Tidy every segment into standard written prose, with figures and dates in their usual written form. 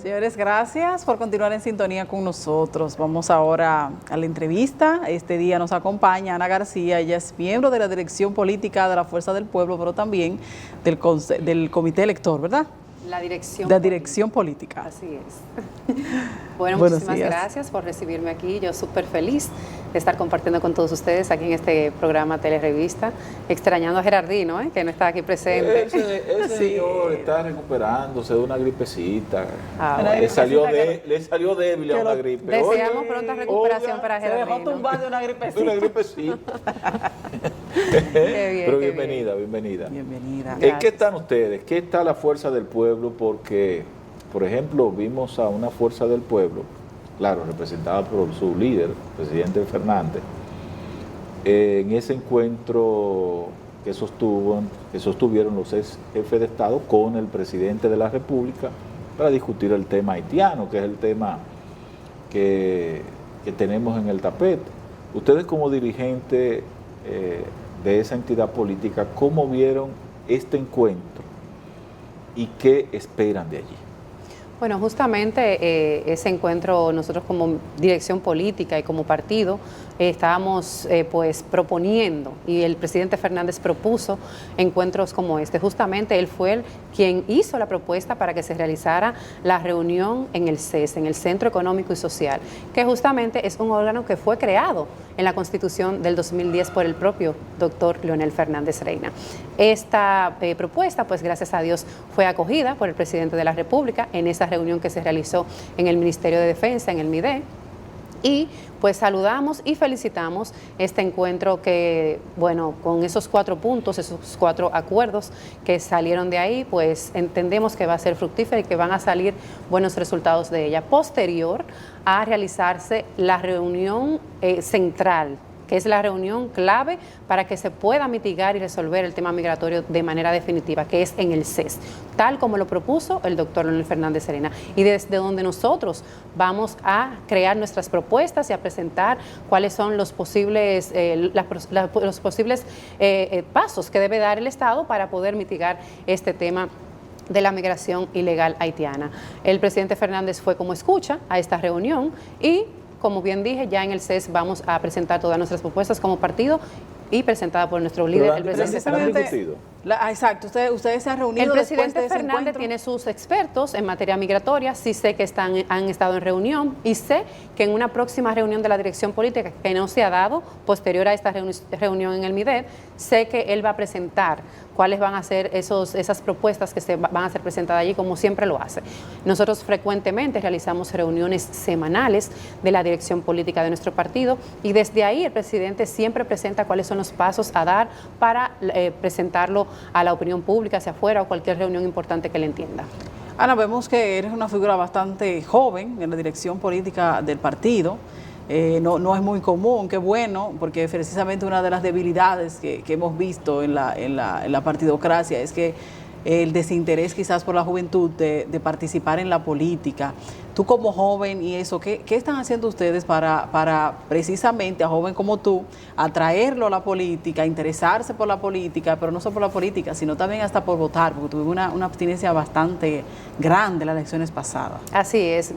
Señores, gracias por continuar en sintonía con nosotros. Vamos ahora a la entrevista. Este día nos acompaña Ana García. Ella es miembro de la Dirección Política de la Fuerza del Pueblo, pero también del Comité Elector, ¿verdad? La dirección política. Así es. Bueno, muchísimas gracias por recibirme aquí. Yo súper feliz de estar compartiendo con todos ustedes aquí en este programa Telerevista, extrañando a Gerardino, que no está aquí presente. Ese señor está recuperándose de una gripecita. Bueno. Le salió débil a una gripe. Deseamos pronta recuperación para Gerardino. Se dejó tumbar de una gripecita. Una gripecita. Pero bienvenida. Bienvenida. ¿En qué están ustedes? ¿Qué está la Fuerza del Pueblo? Porque, por ejemplo, vimos a una Fuerza del Pueblo, claro, representada por su líder, presidente Fernández, en ese encuentro que sostuvieron los ex jefes de Estado con el presidente de la República para discutir el tema haitiano, que es el tema que tenemos en el tapete. Ustedes como dirigentes de esa entidad política, ¿cómo vieron este encuentro y qué esperan de allí? Bueno, justamente ese encuentro nosotros como dirección política y como partido estábamos pues proponiendo, y el presidente Fernández propuso encuentros como este. Justamente él fue quien hizo la propuesta para que se realizara la reunión en el CES, en el Centro Económico y Social, que justamente es un órgano que fue creado en la Constitución del 2010 por el propio doctor Leonel Fernández Reina. Esta propuesta, pues gracias a Dios, fue acogida por el presidente de la República en esa reunión que se realizó en el Ministerio de Defensa, en el MIDE, y pues saludamos y felicitamos este encuentro que, bueno, con esos 4 puntos, esos 4 acuerdos que salieron de ahí, pues entendemos que va a ser fructífera y que van a salir buenos resultados de ella. Posterior a realizarse la reunión central, que es la reunión clave para que se pueda mitigar y resolver el tema migratorio de manera definitiva, que es en el CES, tal como lo propuso el doctor Leonel Fernández Reina, y desde donde nosotros vamos a crear nuestras propuestas y a presentar cuáles son los posibles, pasos que debe dar el Estado para poder mitigar este tema de la migración ilegal haitiana. El presidente Fernández fue como escucha a esta reunión y, como bien dije, ya en el CES vamos a presentar todas nuestras propuestas como partido y presentada por nuestro líder, el presidente Fernández. Exacto, ustedes se han reunido. El presidente de Fernández tiene sus expertos en materia migratoria, sí sé que han estado en reunión y sé que en una próxima reunión de la dirección política que no se ha dado, posterior a esta reunión en el MIDED, sé que él va a presentar cuáles van a ser esas propuestas que se van a ser presentadas allí, como siempre lo hace. Nosotros frecuentemente realizamos reuniones semanales de la dirección política de nuestro partido y desde ahí el presidente siempre presenta cuáles son los pasos a dar para presentarlo a la opinión pública, hacia afuera, o cualquier reunión importante que le entienda. Ana, vemos que eres una figura bastante joven en la dirección política del partido. No es muy común, qué bueno, porque precisamente una de las debilidades que hemos visto en la partidocracia es que el desinterés quizás por la juventud de participar en la política. Tú como joven y eso, ¿qué están haciendo ustedes para precisamente a joven como tú atraerlo a la política, interesarse por la política, pero no solo por la política, sino también hasta por votar, porque tuve una abstinencia bastante grande en las elecciones pasadas? Así es.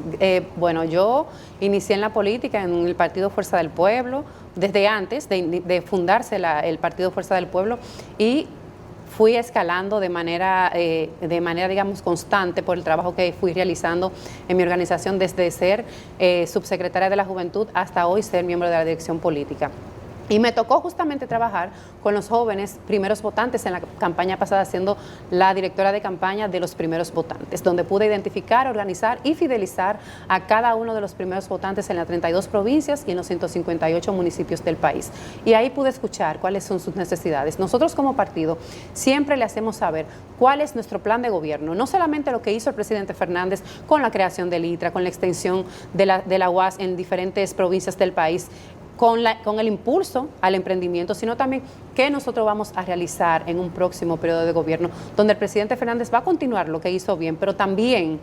Bueno, yo inicié en la política en el Partido Fuerza del Pueblo, desde antes de fundarse el Partido Fuerza del Pueblo, y fui escalando de manera, digamos, constante por el trabajo que fui realizando en mi organización, desde ser subsecretaria de la Juventud hasta hoy ser miembro de la dirección política. Y me tocó justamente trabajar con los jóvenes primeros votantes en la campaña pasada, siendo la directora de campaña de los primeros votantes, donde pude identificar, organizar y fidelizar a cada uno de los primeros votantes en las 32 provincias y en los 158 municipios del país. Y ahí pude escuchar cuáles son sus necesidades. Nosotros como partido siempre le hacemos saber cuál es nuestro plan de gobierno, no solamente lo que hizo el presidente Fernández con la creación del ITRA, con la extensión de la UAS en diferentes provincias del país, con el impulso al emprendimiento, sino también qué nosotros vamos a realizar en un próximo periodo de gobierno, donde el presidente Fernández va a continuar lo que hizo bien, pero también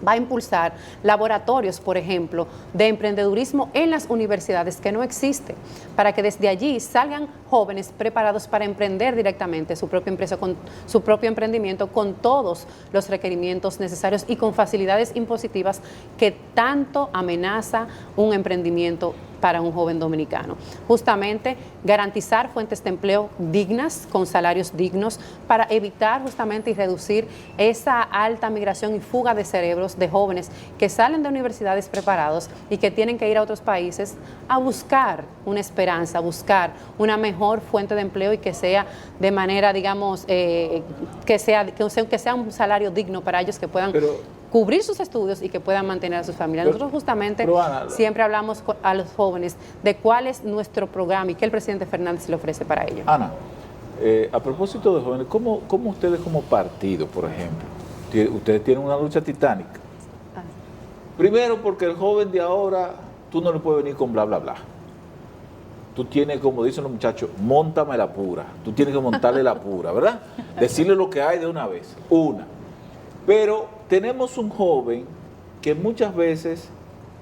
va a impulsar laboratorios, por ejemplo, de emprendedurismo en las universidades que no existen, para que desde allí salgan jóvenes preparados para emprender directamente su propia empresa, con su propio emprendimiento, con todos los requerimientos necesarios y con facilidades impositivas que tanto amenaza un emprendimiento para un joven dominicano. Justamente garantizar fuentes de empleo dignas, con salarios dignos, para evitar justamente y reducir esa alta migración y fuga de cerebros de jóvenes que salen de universidades preparados y que tienen que ir a otros países a buscar una esperanza, a buscar una mejor fuente de empleo y que sea de manera, digamos, que sea un salario digno para ellos, que puedan cubrir sus estudios y que puedan mantener a sus familias. Nosotros justamente Ana, siempre hablamos a los jóvenes de cuál es nuestro programa y qué el presidente Fernández le ofrece para ello. Ana, a propósito de jóvenes, ¿cómo ustedes como partido, por ejemplo, ustedes tienen una lucha titánica? Primero porque el joven de ahora, tú no le puedes venir con bla, bla, bla. Tú tienes, como dicen los muchachos, móntame la pura. Tú tienes que montarle la pura, ¿verdad? Decirle lo que hay de una vez. Pero tenemos un joven que muchas veces,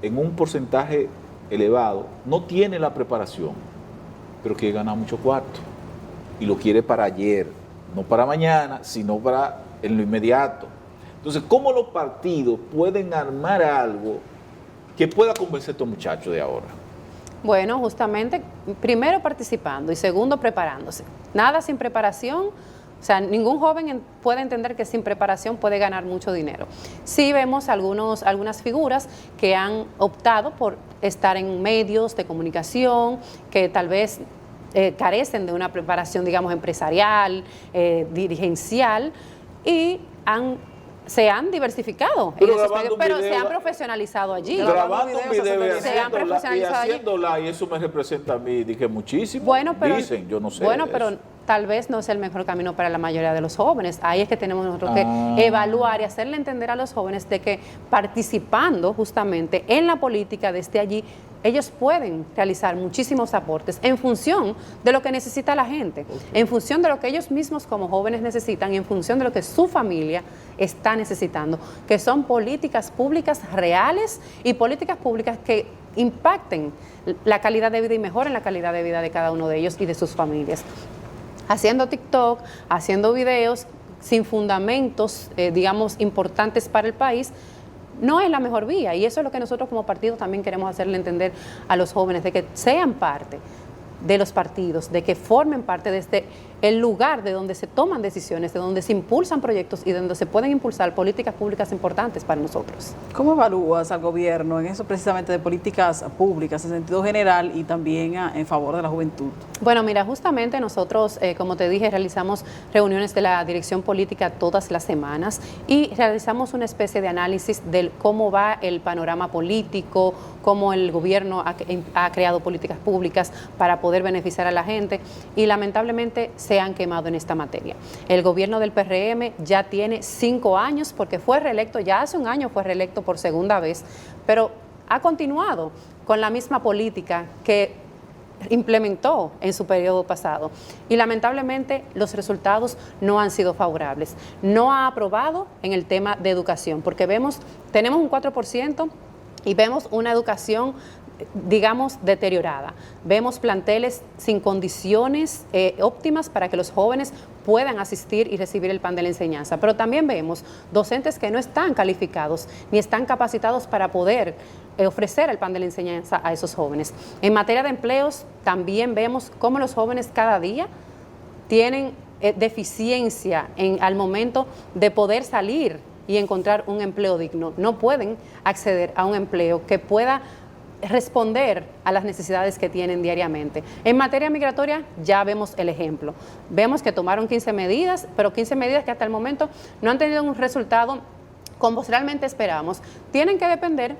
en un porcentaje elevado, no tiene la preparación, pero quiere ganar mucho cuarto. Y lo quiere para ayer, no para mañana, sino para en lo inmediato. Entonces, ¿cómo los partidos pueden armar algo que pueda convencer a estos muchachos de ahora? Bueno, justamente, primero participando y segundo preparándose. Nada sin preparación. O sea, ningún joven puede entender que sin preparación puede ganar mucho dinero. Sí vemos algunas figuras que han optado por estar en medios de comunicación, que tal vez carecen de una preparación, digamos, empresarial, dirigencial, y se han diversificado en esos medios, pero se han profesionalizado allí. Grabando un video se han profesionalizado allí. Haciéndola, y eso me representa a mí, dije muchísimo. Bueno, pero, dicen, yo no sé. Bueno, pero tal vez no es el mejor camino para la mayoría de los jóvenes. Ahí es que tenemos nosotros que evaluar y hacerle entender a los jóvenes de que participando justamente en la política desde allí, ellos pueden realizar muchísimos aportes en función de lo que necesita la gente, en función de lo que ellos mismos como jóvenes necesitan y en función de lo que su familia está necesitando, que son políticas públicas reales y políticas públicas que impacten la calidad de vida y mejoren la calidad de vida de cada uno de ellos y de sus familias. Haciendo TikTok, haciendo videos sin fundamentos, digamos, importantes para el país, no es la mejor vía, y eso es lo que nosotros como partido también queremos hacerle entender a los jóvenes, de que sean parte de los partidos, de que formen parte desde el lugar de donde se toman decisiones, de donde se impulsan proyectos y de donde se pueden impulsar políticas públicas importantes para nosotros. ¿Cómo evalúas al gobierno en eso precisamente de políticas públicas en sentido general y también en favor de la juventud? Bueno, mira, justamente nosotros, como te dije, realizamos reuniones de la dirección política todas las semanas y realizamos una especie de análisis de cómo va el panorama político, cómo el gobierno ha creado políticas públicas para poder beneficiar a la gente, y lamentablemente se han quemado en esta materia. El gobierno del PRM ya tiene 5 años, porque fue reelecto, ya hace un año fue reelecto por segunda vez, pero ha continuado con la misma política que implementó en su periodo pasado, y lamentablemente los resultados no han sido favorables. No ha aprobado en el tema de educación, porque tenemos un 4% y vemos una educación, digamos, deteriorada. Vemos planteles sin condiciones óptimas para que los jóvenes puedan asistir y recibir el pan de la enseñanza. Pero también vemos docentes que no están calificados ni están capacitados para poder ofrecer el pan de la enseñanza a esos jóvenes. En materia de empleos, también vemos cómo los jóvenes cada día tienen deficiencia al momento de poder salir y encontrar un empleo digno. No pueden acceder a un empleo que pueda responder a las necesidades que tienen diariamente. En materia migratoria ya vemos el ejemplo. Vemos que tomaron 15 medidas, pero 15 medidas que hasta el momento no han tenido un resultado como realmente esperamos. Tienen que depender,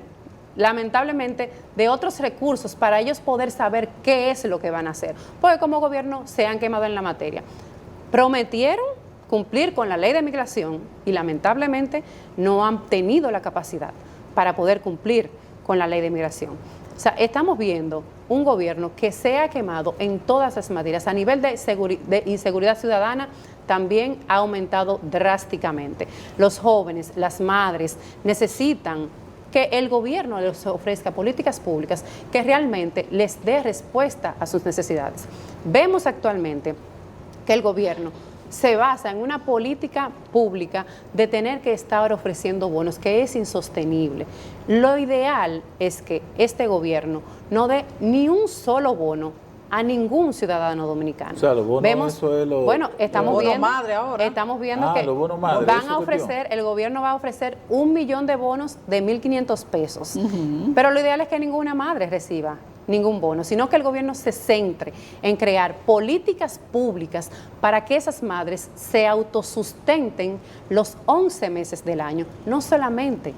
lamentablemente, de otros recursos para ellos poder saber qué es lo que van a hacer, porque como gobierno se han quemado en la materia. Prometieron cumplir con la ley de migración y lamentablemente no han tenido la capacidad para poder cumplir con la ley de migración. O sea, estamos viendo un gobierno que se ha quemado en todas las materias. A nivel de inseguridad ciudadana también ha aumentado drásticamente. Los jóvenes, las madres necesitan que el gobierno les ofrezca políticas públicas que realmente les dé respuesta a sus necesidades. Vemos actualmente que el gobierno se basa en una política pública de tener que estar ofreciendo bonos, que es insostenible. Lo ideal es que este gobierno no dé ni un solo bono a ningún ciudadano dominicano. O sea, los bonos, vemos, eso es lo... bueno, estamos bono viendo, madre ahora. Estamos viendo que los bonos madre, van eso a ofrecer, el gobierno va a ofrecer 1 millón de bonos de 1.500 pesos. Pero lo ideal es que ninguna madre reciba ningún bono, sino que el gobierno se centre en crear políticas públicas para que esas madres se autosustenten los 11 meses del año, no solamente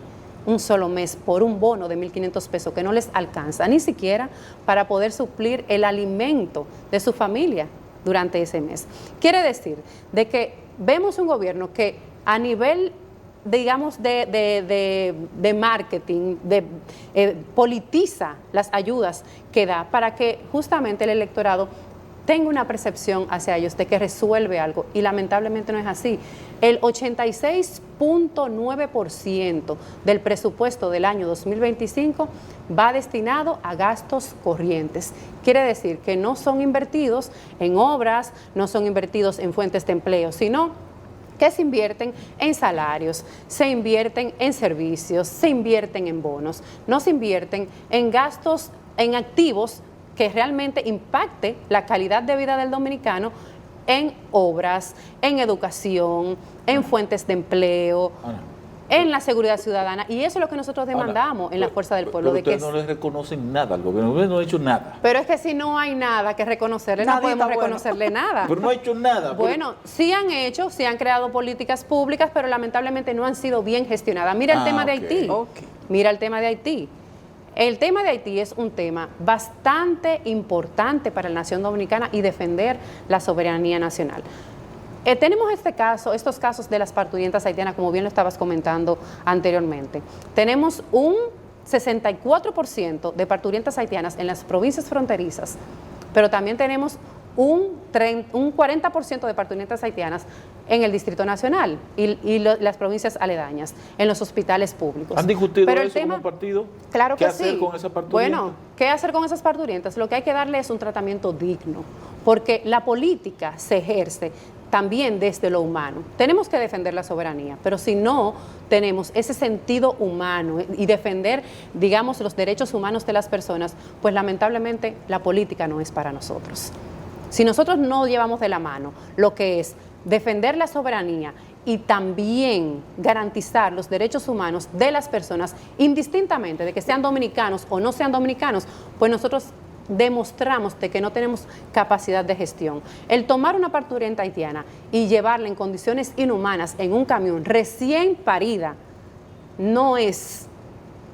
un solo mes por un bono de 1.500 pesos que no les alcanza ni siquiera para poder suplir el alimento de su familia durante ese mes. Quiere decir de que vemos un gobierno que a nivel, digamos, de marketing, politiza las ayudas que da para que justamente el electorado tenga una percepción hacia ellos de que resuelve algo, y lamentablemente no es así. El 86.9% del presupuesto del año 2025 va destinado a gastos corrientes. Quiere decir que no son invertidos en obras, no son invertidos en fuentes de empleo, sino que se invierten en salarios, se invierten en servicios, se invierten en bonos, no se invierten en gastos, en activos que realmente impacte la calidad de vida del dominicano en obras, en educación, en fuentes de empleo, en la seguridad ciudadana. Y eso es lo que nosotros demandamos en la Fuerza del Pueblo. Pero ustedes no le reconocen nada al gobierno. El gobierno no ha hecho nada. Pero es que si no hay nada que reconocerle, no podemos reconocerle nada. Pero no ha hecho nada. Bueno, sí han hecho, sí han creado políticas públicas, pero lamentablemente no han sido bien gestionadas. Mira el tema de Haití. Mira el tema de Haití. El tema de Haití es un tema bastante importante para la nación dominicana y defender la soberanía nacional. Tenemos estos casos de las parturientas haitianas, como bien lo estabas comentando anteriormente. Tenemos un 64% de parturientas haitianas en las provincias fronterizas, pero también tenemos un 40% de parturientas haitianas en el Distrito Nacional y las provincias aledañas, en los hospitales públicos. ¿Han discutido eso como partido? Claro que sí. ¿Qué hacer con esas parturientas? Bueno, ¿qué hacer con esas parturientas? Lo que hay que darle es un tratamiento digno, porque la política se ejerce también desde lo humano. Tenemos que defender la soberanía, pero si no tenemos ese sentido humano y defender, digamos, los derechos humanos de las personas, pues lamentablemente la política no es para nosotros. Si nosotros no llevamos de la mano lo que es defender la soberanía y también garantizar los derechos humanos de las personas, indistintamente de que sean dominicanos o no sean dominicanos, pues nosotros demostramos de que no tenemos capacidad de gestión. El tomar una parturienta haitiana y llevarla en condiciones inhumanas en un camión recién parida no es,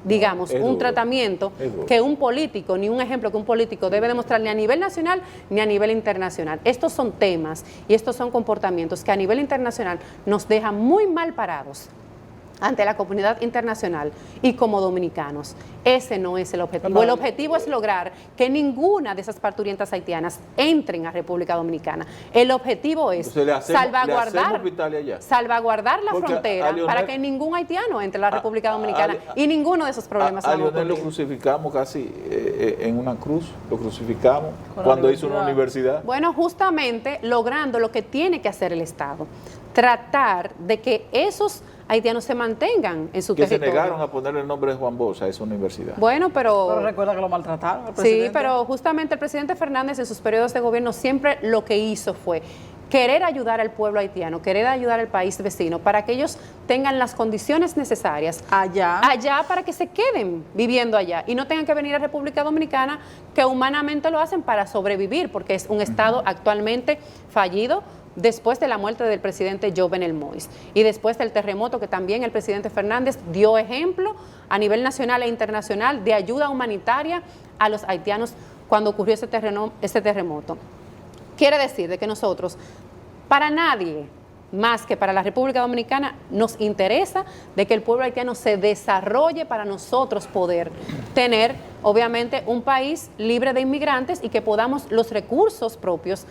digamos, un tratamiento que un político, ni un ejemplo que un político debe demostrar ni a nivel nacional ni a nivel internacional. Estos son temas y estos son comportamientos que a nivel internacional nos dejan muy mal parados ante la comunidad internacional y como dominicanos. Ese no es el objetivo. El objetivo es lograr que ninguna de esas parturientas haitianas entren a República Dominicana. El objetivo es salvaguardar la frontera para que ningún haitiano entre a la República Dominicana y ninguno de esos problemas a Leonel lo crucificamos casi en una cruz, lo crucificamos cuando hizo una universidad. Bueno, justamente logrando lo que tiene que hacer el Estado, tratar de que esos haitianos se mantengan en su territorio. Que se negaron a ponerle el nombre de Juan Bosch a esa universidad. Bueno, pero recuerda que lo maltrataron al presidente. Sí, pero justamente el presidente Fernández en sus periodos de gobierno siempre lo que hizo fue querer ayudar al pueblo haitiano, querer ayudar al país vecino para que ellos tengan las condiciones necesarias allá para que se queden viviendo allá y no tengan que venir a República Dominicana, que humanamente lo hacen para sobrevivir, porque es un estado actualmente fallido, después de la muerte del presidente Jovenel Moïse y después del terremoto que también el presidente Fernández dio ejemplo a nivel nacional e internacional de ayuda humanitaria a los haitianos cuando ocurrió ese terremoto. Quiere decir de que nosotros, para nadie más que para la República Dominicana, nos interesa de que el pueblo haitiano se desarrolle para nosotros poder tener, obviamente, un país libre de inmigrantes y que podamos los recursos propios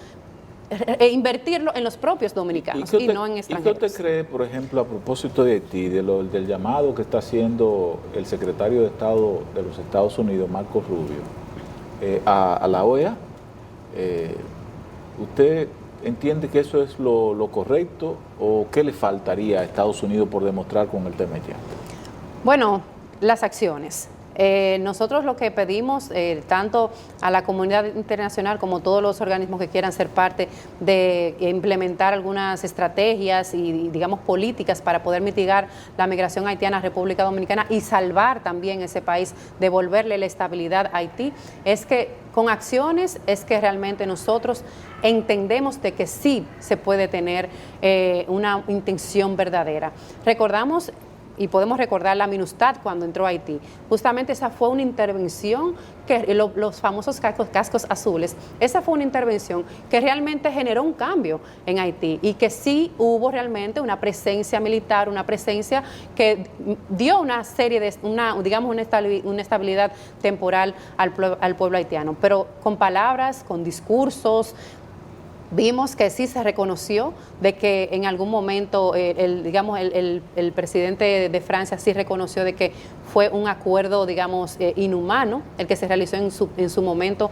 invertirlo en los propios dominicanos y no en extranjeros. ¿Y qué usted cree, por ejemplo, a propósito de Haití, del llamado que está haciendo el secretario de Estado de los Estados Unidos, Marco Rubio, a la OEA? ¿Usted entiende que eso es lo correcto o qué le faltaría a Estados Unidos por demostrar con el tema haitiano? Bueno, las acciones. Nosotros lo que pedimos, tanto a la comunidad internacional como todos los organismos que quieran ser parte de implementar algunas estrategias y, digamos, políticas para poder mitigar la migración haitiana a República Dominicana y salvar también ese país, devolverle la estabilidad a Haití, es que con acciones es que realmente nosotros entendemos de que sí se puede tener una intención verdadera. Recordamos y podemos recordar la MINUSTAD cuando entró a Haití. Justamente esa fue una intervención que los famosos cascos azules, esa fue una intervención que realmente generó un cambio en Haití y que sí hubo realmente una presencia militar, una presencia que dio una serie de, digamos, una estabilidad temporal al pueblo haitiano, pero con palabras, con discursos. Vimos que sí se reconoció de que en algún momento, el presidente de Francia sí reconoció de que fue un acuerdo, digamos, inhumano, el que se realizó en su momento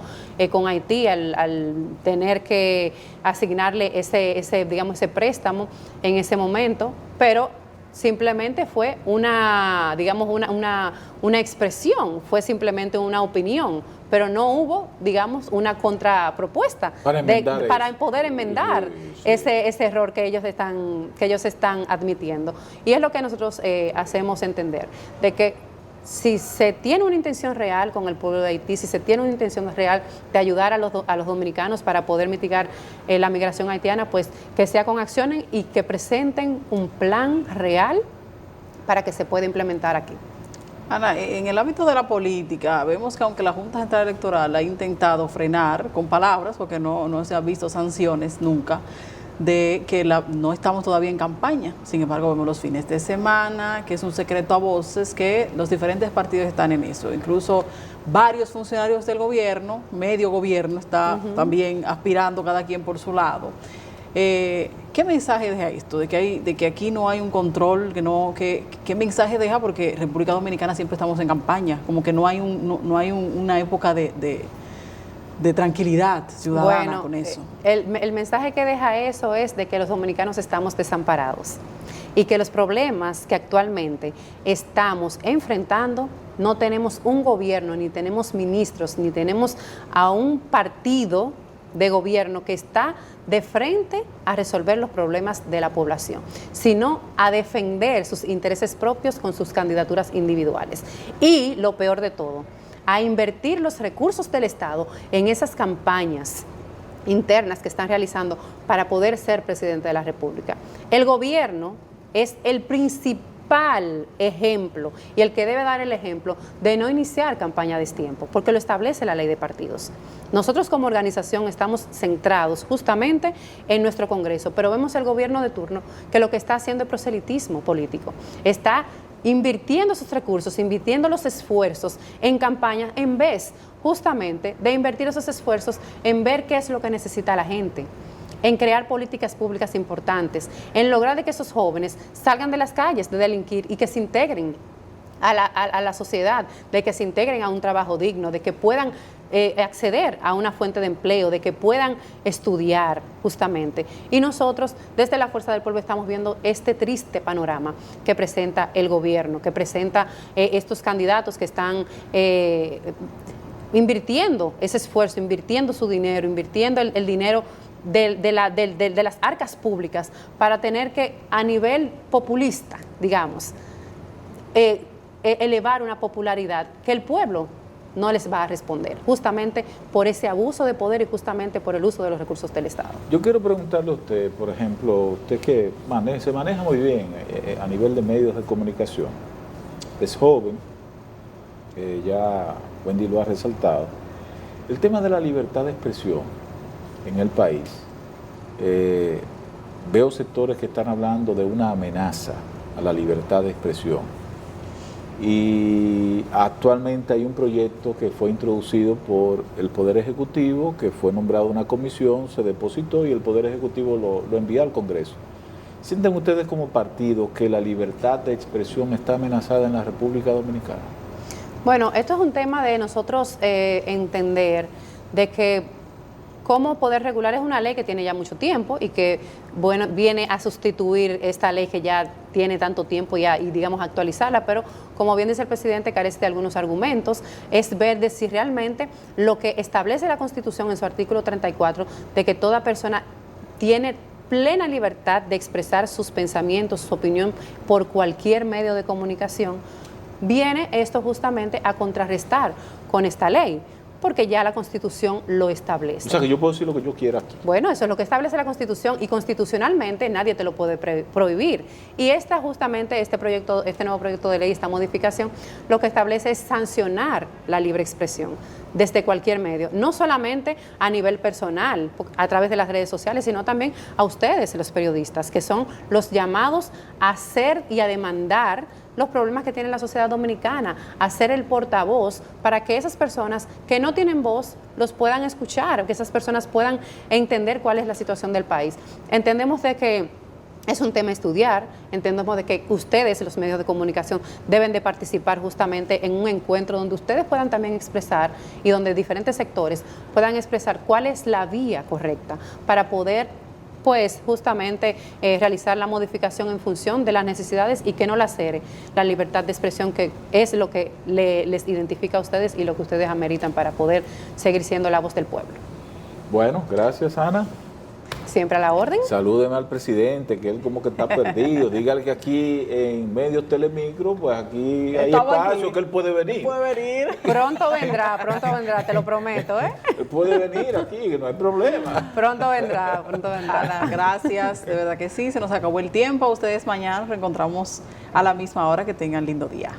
con Haití al tener que asignarle ese préstamo en ese momento, pero simplemente fue una expresión, fue simplemente una opinión, pero no hubo, digamos, una contrapropuesta para poder enmendar ese error que ellos están admitiendo. Y es lo que nosotros hacemos entender, de que si se tiene una intención real con el pueblo de Haití, si se tiene una intención real de ayudar a los dominicanos para poder mitigar la migración haitiana, pues que sea con acciones y que presenten un plan real para que se pueda implementar aquí. Ana, en el ámbito de la política, vemos que aunque la Junta Central Electoral ha intentado frenar con palabras, porque no se han visto sanciones nunca, de que no estamos todavía en campaña. Sin embargo, vemos los fines de semana, que es un secreto a voces, que los diferentes partidos están en eso. Incluso varios funcionarios del gobierno, medio gobierno, está también aspirando cada quien por su lado. ¿Qué mensaje deja esto? De que aquí no hay un control, ¿qué mensaje deja? Porque República Dominicana siempre estamos en campaña, como que no hay una época de tranquilidad ciudadana con eso. El mensaje que deja eso es de que los dominicanos estamos desamparados y que los problemas que actualmente estamos enfrentando, no tenemos un gobierno, ni tenemos ministros, ni tenemos a un partido de gobierno que está de frente a resolver los problemas de la población, sino a defender sus intereses propios con sus candidaturas individuales. Y lo peor de todo, a invertir los recursos del Estado en esas campañas internas que están realizando para poder ser presidente de la República. El gobierno es el principal ejemplo y el que debe dar el ejemplo de no iniciar campaña a destiempo, porque lo establece la ley de partidos. Nosotros como organización estamos centrados justamente en nuestro Congreso, pero vemos el gobierno de turno que lo que está haciendo es proselitismo político. Está invirtiendo sus recursos, invirtiendo los esfuerzos en campaña en vez justamente de invertir esos esfuerzos en ver qué es lo que necesita la gente, en crear políticas públicas importantes, en lograr de que esos jóvenes salgan de las calles de delinquir y que se integren a la sociedad, de que se integren a un trabajo digno, de que puedan acceder a una fuente de empleo, de que puedan estudiar justamente. Y nosotros, desde la Fuerza del Pueblo, estamos viendo este triste panorama que presenta el gobierno, que presenta estos candidatos que están invirtiendo ese esfuerzo, invirtiendo su dinero, invirtiendo el dinero de las arcas públicas para tener que, a nivel populista, digamos, elevar una popularidad que el pueblo no les va a responder, justamente por ese abuso de poder y justamente por el uso de los recursos del Estado. Yo quiero preguntarle a usted, por ejemplo, usted que se maneja muy bien a nivel de medios de comunicación, es joven, ya Wendy lo ha resaltado, el tema de la libertad de expresión en el país, veo sectores que están hablando de una amenaza a la libertad de expresión. Y actualmente hay un proyecto que fue introducido por el Poder Ejecutivo, que fue nombrado una comisión, se depositó y el Poder Ejecutivo lo envía al Congreso. ¿Sienten ustedes como partido que la libertad de expresión está amenazada en la República Dominicana? Bueno, esto es un tema de nosotros entender de que cómo poder regular es una ley que tiene ya mucho tiempo y que, bueno, viene a sustituir esta ley que ya tiene tanto tiempo y digamos, actualizarla, pero como bien dice el presidente, carece de algunos argumentos, es ver de si realmente lo que establece la Constitución en su artículo 34, de que toda persona tiene plena libertad de expresar sus pensamientos, su opinión por cualquier medio de comunicación, viene esto justamente a contrarrestar con esta ley, porque ya la Constitución lo establece. O sea, que yo puedo decir lo que yo quiera aquí. Bueno, eso es lo que establece la Constitución y constitucionalmente nadie te lo puede prohibir. Y justamente este nuevo proyecto de ley, esta modificación, lo que establece es sancionar la libre expresión desde cualquier medio, no solamente a nivel personal, a través de las redes sociales, sino también a ustedes, los periodistas, que son los llamados a hacer y a demandar los problemas que tiene la sociedad dominicana, a ser el portavoz para que esas personas que no tienen voz los puedan escuchar, que esas personas puedan entender cuál es la situación del país. Entendemos de que es un tema a estudiar, entendemos de que ustedes, los medios de comunicación, deben de participar justamente en un encuentro donde ustedes puedan también expresar y donde diferentes sectores puedan expresar cuál es la vía correcta para poder pues justamente realizar la modificación en función de las necesidades y que no lacere la libertad de expresión, que es lo que les identifica a ustedes y lo que ustedes ameritan para poder seguir siendo la voz del pueblo. Bueno, gracias, Ana. Siempre a la orden. Salúdeme al presidente, que él como que está perdido. Dígale que aquí en Medios Telemicro, pues aquí hay espacio, aquí, que él puede venir. Puede venir. Pronto vendrá, te lo prometo, ¿eh? Él puede venir aquí, que no hay problema. Pronto vendrá. Ana, gracias, de verdad que sí, se nos acabó el tiempo. Ustedes mañana nos reencontramos a la misma hora. Que tengan lindo día.